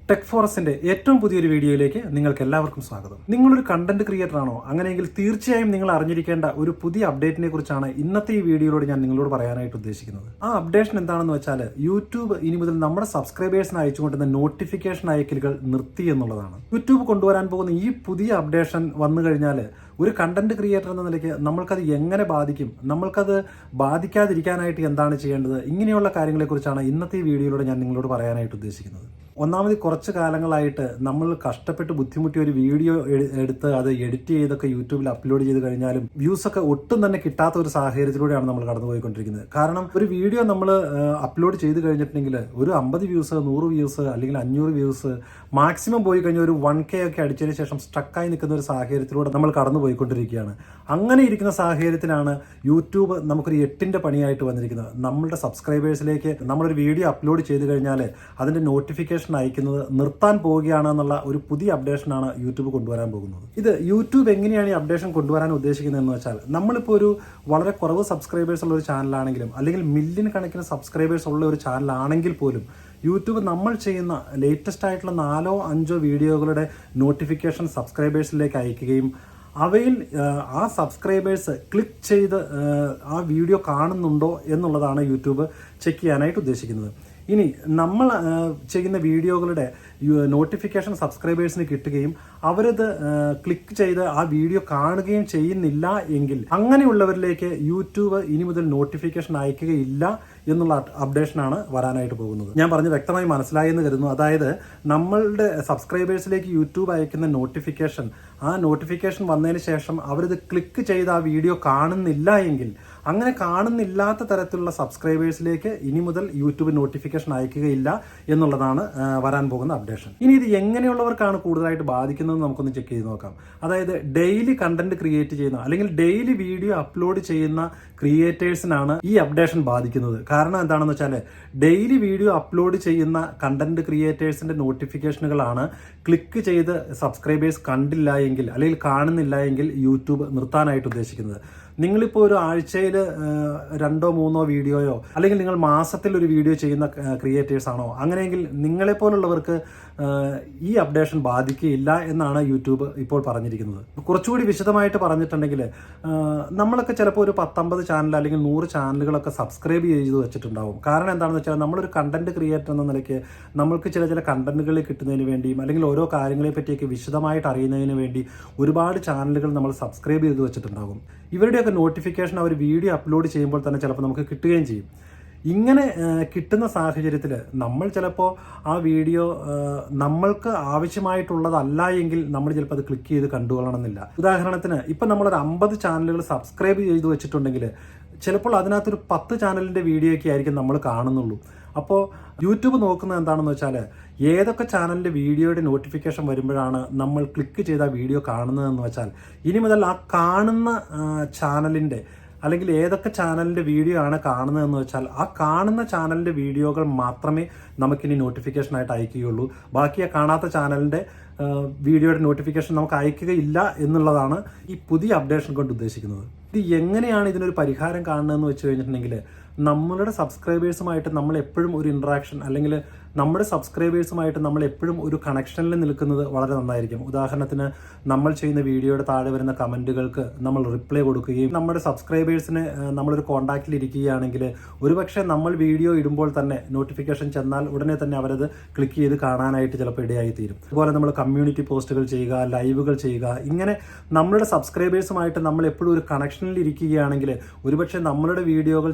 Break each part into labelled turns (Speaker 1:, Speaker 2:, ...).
Speaker 1: Tech ഫോറസ്റ്റിന്റെ ഏറ്റവും പുതിയൊരു വീഡിയോയിലേക്ക് നിങ്ങൾക്ക് എല്ലാവർക്കും സ്വാഗതം. നിങ്ങളൊരു കണ്ടന്റ് ക്രിയേറ്റർ ആണോ? അങ്ങനെയെങ്കിൽ തീർച്ചയായും നിങ്ങൾ അറിഞ്ഞിരിക്കേണ്ട ഒരു പുതിയ അപ്ഡേറ്റിനെ കുറിച്ചാണ് ഇന്നത്തെ ഈ വീഡിയോയിലൂടെ ഞാൻ നിങ്ങളോട് പറയാനായിട്ട് ഉദ്ദേശിക്കുന്നത്. ആ അപ്ഡേഷൻ എന്താണെന്ന് വെച്ചാൽ യൂട്യൂബ് ഇനി മുതൽ നമ്മുടെ സബ്സ്ക്രൈബേഴ്സിന് അയച്ചുകൊണ്ടിരുന്ന നോട്ടിഫിക്കേഷൻ അയക്കലുകൾ നിർത്തി എന്നുള്ളതാണ്. യൂട്യൂബ് കൊണ്ടുവരാൻ പോകുന്ന ഈ പുതിയ അപ്ഡേഷൻ വന്നു കഴിഞ്ഞാൽ ഒരു കണ്ടന്റ് ക്രിയേറ്റർ എന്ന നിലയ്ക്ക് നമ്മൾക്കത് എങ്ങനെ ബാധിക്കും, നമ്മൾക്കത് ബാധിക്കാതിരിക്കാനായിട്ട് എന്താണ് ചെയ്യേണ്ടത്, ഇങ്ങനെയുള്ള കാര്യങ്ങളെക്കുറിച്ചാണ് ഇന്നത്തെ ഈ വീഡിയോയിലൂടെ ഞാൻ നിങ്ങളോട് പറയാനായിട്ട് ഉദ്ദേശിക്കുന്നത്. ഒന്നാമത് കുറച്ച് കാലങ്ങളായിട്ട് നമ്മൾ കഷ്ടപ്പെട്ട് ബുദ്ധിമുട്ടി ഒരു വീഡിയോ എടുത്ത് അത് എഡിറ്റ് ചെയ്തൊക്കെ യൂട്യൂബിൽ അപ്ലോഡ് ചെയ്ത് കഴിഞ്ഞാലും വ്യൂസ് ഒക്കെ ഒട്ടും തന്നെ കിട്ടാത്ത ഒരു സാഹചര്യത്തിലൂടെയാണ് നമ്മൾ കടന്നുപോയിക്കൊണ്ടിരിക്കുന്നത്. കാരണം ഒരു വീഡിയോ നമ്മൾ അപ്ലോഡ് ചെയ്ത് കഴിഞ്ഞിട്ടുണ്ടെങ്കിൽ ഒരു 50 വ്യൂസ്, 100 വ്യൂസ് അല്ലെങ്കിൽ 500 വ്യൂസ് മാക്സിമം പോയി കഴിഞ്ഞാൽ ഒരു 1K ഒക്കെ അടിച്ചതിന് ശേഷം സ്റ്റക്കായി നിൽക്കുന്ന ഒരു സാഹചര്യത്തിലൂടെ നമ്മൾ കടന്നു പോയിക്കൊണ്ടിരിക്കുകയാണ്. അങ്ങനെ ഇരിക്കുന്ന സാഹചര്യത്തിലാണ് യൂട്യൂബ് നമുക്കൊരു 8ന്റെ പണിയായിട്ട് വന്നിരിക്കുന്നത്. നമ്മളുടെ സബ്സ്ക്രൈബേഴ്സിലേക്ക് നമ്മളൊരു വീഡിയോ അപ്ലോഡ് ചെയ്ത് കഴിഞ്ഞാൽ അതിന്റെ നോട്ടിഫിക്കേഷൻ അയക്കുന്നത് നിർത്താൻ പോവുകയാണ് എന്നുള്ള ഒരു പുതിയ അപ്ഡേഷനാണ് യൂട്യൂബ് കൊണ്ടുവരാൻ പോകുന്നത്. ഇത് യൂട്യൂബ് എങ്ങനെയാണ് ഈ അപ്ഡേഷൻ കൊണ്ടുവരാൻ ഉദ്ദേശിക്കുന്നതെന്ന് വെച്ചാൽ, നമ്മളിപ്പോൾ ഒരു വളരെ കുറവ് സബ്സ്ക്രൈബേഴ്സ് ഉള്ള ഒരു ചാനലാണെങ്കിലും അല്ലെങ്കിൽ മില്യൺ കണക്കിന് സബ്സ്ക്രൈബേഴ്സ് ഉള്ള ഒരു ചാനലാണെങ്കിൽ പോലും യൂട്യൂബ് നമ്മൾ ചെയ്യുന്ന ലേറ്റസ്റ്റ് ആയിട്ടുള്ള 4-5 വീഡിയോകളുടെ നോട്ടിഫിക്കേഷൻ സബ്സ്ക്രൈബേഴ്സിലേക്ക് അയക്കുകയും അവയിൽ ആ സബ്സ്ക്രൈബേഴ്സ് ക്ലിക്ക് ചെയ്ത് ആ വീഡിയോ കാണുന്നുണ്ടോ എന്നുള്ളതാണ് യൂട്യൂബ് ചെക്ക് ചെയ്യാനായിട്ട് ഉദ്ദേശിക്കുന്നത്. ഇനി നമ്മൾ ചെയ്യുന്ന വീഡിയോകളുടെ നോട്ടിഫിക്കേഷൻ സബ്സ്ക്രൈബേഴ്സിന് കിട്ടുകയും അവരത് ക്ലിക്ക് ചെയ്ത് ആ വീഡിയോ കാണുകയും ചെയ്യുന്നില്ല എങ്കിൽ അങ്ങനെയുള്ളവരിലേക്ക് യൂട്യൂബ് ഇനി മുതൽ നോട്ടിഫിക്കേഷൻ അയക്കുകയില്ല എന്നുള്ള അപ്ഡേഷനാണ് വരാനായിട്ട് പോകുന്നത്. ഞാൻ പറഞ്ഞ് വ്യക്തമായി മനസ്സിലായി എന്ന് കരുതുന്നു. അതായത് നമ്മളുടെ സബ്സ്ക്രൈബേഴ്സിലേക്ക് യൂട്യൂബ് അയക്കുന്ന നോട്ടിഫിക്കേഷൻ, ആ നോട്ടിഫിക്കേഷൻ വന്നതിന് ശേഷം അവരത് ക്ലിക്ക് ചെയ്ത് ആ വീഡിയോ കാണുന്നില്ല എങ്കിൽ അങ്ങനെ കാണുന്നില്ലാത്ത തരത്തിലുള്ള സബ്സ്ക്രൈബേഴ്സിലേക്ക് ഇനി മുതൽ യൂട്യൂബ് നോട്ടിഫിക്കേഷൻ അയക്കുകയില്ല എന്നുള്ളതാണ് വരാൻ പോകുന്ന അപ്ഡേഷൻ. ഇനി ഇത് എങ്ങനെയുള്ളവർക്കാണ് കൂടുതലായിട്ട് ബാധിക്കുന്നത് നമുക്കൊന്ന് ചെക്ക് ചെയ്ത് നോക്കാം. അതായത് ഡെയിലി കണ്ടന്റ് ക്രിയേറ്റ് ചെയ്യുന്ന അല്ലെങ്കിൽ ഡെയിലി വീഡിയോ അപ്ലോഡ് ചെയ്യുന്ന ക്രിയേറ്റേഴ്സിനാണ് ഈ അപ്ഡേഷൻ ബാധിക്കുന്നത്. കാരണം എന്താണെന്ന് വെച്ചാൽ, ഡെയിലി വീഡിയോ അപ്ലോഡ് ചെയ്യുന്ന കണ്ടന്റ് ക്രിയേറ്റേഴ്സിന്റെ നോട്ടിഫിക്കേഷനുകളാണ് ക്ലിക്ക് ചെയ്ത് സബ്സ്ക്രൈബേഴ്സ് കണ്ടില്ല എങ്കിൽ അല്ലെങ്കിൽ കാണുന്നില്ല എങ്കിൽ യൂട്യൂബ് നിർത്താനായിട്ട് ഉദ്ദേശിക്കുന്നത്. നിങ്ങളിപ്പോൾ ഒരു ആഴ്ചയിൽ 2-3 വീഡിയോയോ അല്ലെങ്കിൽ നിങ്ങൾ മാസത്തിൽ ഒരു വീഡിയോ ചെയ്യുന്ന ക്രിയേറ്റേഴ്സ് ആണോ, അങ്ങനെയെങ്കിൽ നിങ്ങളെപ്പോലുള്ളവർക്ക് ഈ അപ്ഡേഷൻ ബാധിക്കുകയില്ല എന്നാണ് യൂട്യൂബ് ഇപ്പോൾ പറഞ്ഞിരിക്കുന്നത്. കുറച്ചുകൂടി വിശദമായിട്ട് പറഞ്ഞിട്ടുണ്ടെങ്കിൽ, നമ്മളൊക്കെ ചിലപ്പോൾ ഒരു 10-50 ചാനൽ അല്ലെങ്കിൽ 100 ചാനലുകളൊക്കെ സബ്സ്ക്രൈബ് ചെയ്ത് വെച്ചിട്ടുണ്ടാവും. കാരണം എന്താണെന്ന് വെച്ചാൽ, നമ്മളൊരു കണ്ടന്റ് ക്രിയേറ്റർ എന്ന നിലയ്ക്ക് നമ്മൾക്ക് ചില കണ്ടന്റുകൾ കിട്ടുന്നതിന് വേണ്ടിയും അല്ലെങ്കിൽ ഓരോ കാര്യങ്ങളെ പറ്റിയൊക്കെ വിശദമായിട്ട് അറിയുന്നതിന് വേണ്ടി ഒരുപാട് ചാനലുകൾ നമ്മൾ സബ്സ്ക്രൈബ് ചെയ്ത് വെച്ചിട്ടുണ്ടാകും. ഇവരുടെയൊക്കെ നോട്ടിഫിക്കേഷൻ അവർ വീഡിയോ അപ്ലോഡ് ചെയ്യുമ്പോൾ തന്നെ ചിലപ്പോൾ നമുക്ക് കിട്ടുകയും ചെയ്യും. ഇങ്ങനെ കിട്ടുന്ന സാഹചര്യത്തിൽ നമ്മൾ ചിലപ്പോൾ ആ വീഡിയോ നമ്മൾക്ക് ആവശ്യമായിട്ടുള്ളതല്ല എങ്കിൽ നമ്മൾ ചിലപ്പോൾ അത് ക്ലിക്ക് ചെയ്ത് കണ്ടുകൊള്ളണമെന്നില്ല. ഉദാഹരണത്തിന് ഇപ്പം നമ്മളൊരു 50 ചാനലുകൾ സബ്സ്ക്രൈബ് ചെയ്ത് വെച്ചിട്ടുണ്ടെങ്കിൽ ചിലപ്പോൾ അതിനകത്തൊരു 10 ചാനലിൻ്റെ വീഡിയോയൊക്കെ ആയിരിക്കും നമ്മൾ കാണുന്നുള്ളൂ. അപ്പോൾ യൂട്യൂബ് നോക്കുന്നത് എന്താണെന്ന് വെച്ചാൽ, ഏതൊക്കെ ചാനലിൻ്റെ വീഡിയോയുടെ നോട്ടിഫിക്കേഷൻ വരുമ്പോഴാണ് നമ്മൾ ക്ലിക്ക് ചെയ്ത വീഡിയോ കാണുന്നതെന്ന് വെച്ചാൽ, ഇനി മുതൽ ആ കാണുന്ന ചാനലിൻ്റെ അല്ലെങ്കിൽ ഏതൊക്കെ ചാനലിൻ്റെ വീഡിയോ ആണ് കാണുന്നതെന്ന് വെച്ചാൽ ആ കാണുന്ന ചാനലിൻ്റെ വീഡിയോകൾ മാത്രമേ നമുക്കിനി നോട്ടിഫിക്കേഷനായിട്ട് അയക്കുകയുള്ളൂ. ബാക്കി ആ കാണാത്ത ചാനലിൻ്റെ വീഡിയോയുടെ നോട്ടിഫിക്കേഷൻ നമുക്ക് അയക്കുകയില്ല എന്നുള്ളതാണ് ഈ പുതിയ അപ്ഡേഷൻ കൊണ്ട് ഉദ്ദേശിക്കുന്നത്. ഇത് എങ്ങനെയാണ് ഇതിനൊരു പരിഹാരം കാണുന്നതെന്ന് വെച്ച് കഴിഞ്ഞിട്ടുണ്ടെങ്കിൽ, നമ്മളുടെ സബ്സ്ക്രൈബേഴ്സുമായിട്ട് നമ്മൾ എപ്പോഴും ഒരു ഇൻട്രാക്ഷൻ അല്ലെങ്കിൽ നമ്മുടെ സബ്സ്ക്രൈബേഴ്സുമായിട്ട് നമ്മൾ എപ്പോഴും ഒരു കണക്ഷനിൽ നിൽക്കുന്നത് വളരെ നന്നായിരിക്കും. ഉദാഹരണത്തിന്, നമ്മൾ ചെയ്യുന്ന വീഡിയോയുടെ താഴെ വരുന്ന കമൻറ്റുകൾക്ക് നമ്മൾ റിപ്ലൈ കൊടുക്കുകയും നമ്മുടെ സബ്സ്ക്രൈബേഴ്സിന് നമ്മളൊരു കോൺടാക്റ്റിൽ ഇരിക്കുകയാണെങ്കിൽ ഒരുപക്ഷെ നമ്മൾ വീഡിയോ ഇടുമ്പോൾ തന്നെ നോട്ടിഫിക്കേഷൻ ചെന്നാൽ ഉടനെ തന്നെ അവരത് ക്ലിക്ക് ചെയ്ത് കാണാനായിട്ട് ചിലപ്പോൾ ഇടയായി തീരും. അതുപോലെ നമ്മൾ കമ്മ്യൂണിറ്റി പോസ്റ്റുകൾ ചെയ്യുക, ലൈവുകൾ ചെയ്യുക, ഇങ്ങനെ നമ്മളുടെ സബ്സ്ക്രൈബേഴ്സുമായിട്ട് നമ്മൾ എപ്പോഴും ഒരു കണക്ഷനിൽ ഇരിക്കുകയാണെങ്കിൽ ഒരുപക്ഷെ നമ്മളുടെ വീഡിയോകൾ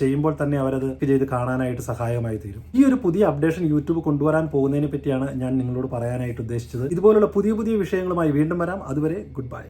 Speaker 1: ചെയ്യുമ്പോൾ തന്നെ അവരത് ചെയ്ത് കാണാനായിട്ട് സഹായമായി തീരും. ഈ ഒരു പുതിയ അപ്ഡേഷൻ യൂട്യൂബ് കൊണ്ടുവരാൻ പോകുന്നതിനെ പറ്റിയാണ് ഞാൻ നിങ്ങളോട് പറയാനായിട്ട് ഉദ്ദേശിച്ചത്. ഇതുപോലുള്ള പുതിയ വിഷയങ്ങളുമായി വീണ്ടും വരാം. അതുവരെ ഗുഡ് ബൈ.